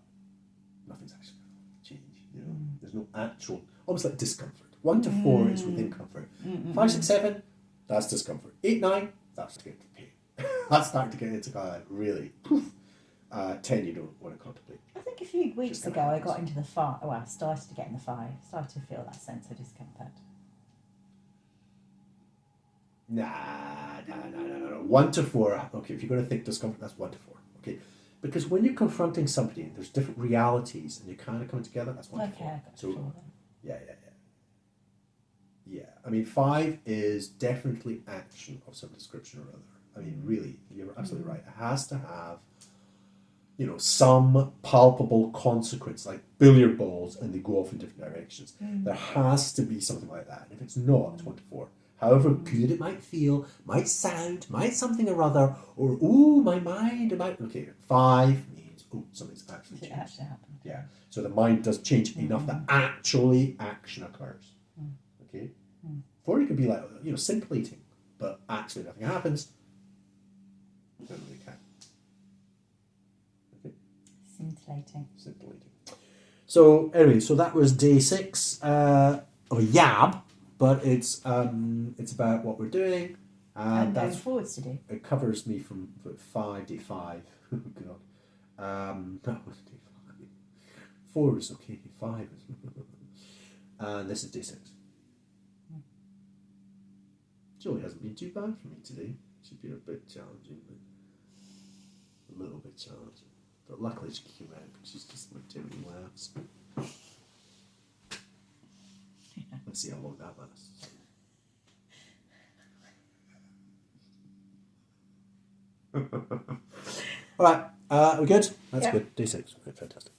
nothing's actually going to change. You know, there's no actual, almost like discomfort. 1 to 4 is within comfort. 5, 6, 7, that's discomfort. 8, 9, that's getting to pain. That's starting to get into kind of really. 10, you don't want to contemplate. I think a few weeks ago I got into the 5. Well, I started to get in the 5. Started to feel that sense of discomfort. No. 1 to 4. Okay, if you're going to think discomfort, that's 1 to 4. Okay, because when you're confronting somebody, there's different realities, and you're kind of coming together. That's 1 to 4. Okay, I got so, 4 then. Yeah. I mean, 5 is definitely action of some description or other. I mean, really, you're absolutely right. It has to have, you know, some palpable consequence, like billiard balls, and they go off in different directions. There has to be something like that. And if it's not, it's 1 to 4. However good it might feel, might sound, might something or other, or ooh, my mind, okay, 5 means ooh, something's actually changed. It actually happened. Yeah. So the mind does change enough that actually action occurs. Okay. 4, you could be like, you know, scintillating, but actually nothing happens. You don't really care. Okay. Scintillating. So anyway, so that was day 6 of a YAB, but it's about what we're doing. And going that's forwards to do. It covers me from day 5. Oh God. That was day 5. 4 is okay. 5 is. And this is day 6. Julie hasn't been too bad for me today. She's been a bit challenging, but a little bit challenging. But luckily she came out, but she's just like too many laughs. Let's see how long that lasts. Alright, we good? That's good. Day 6. Right, fantastic.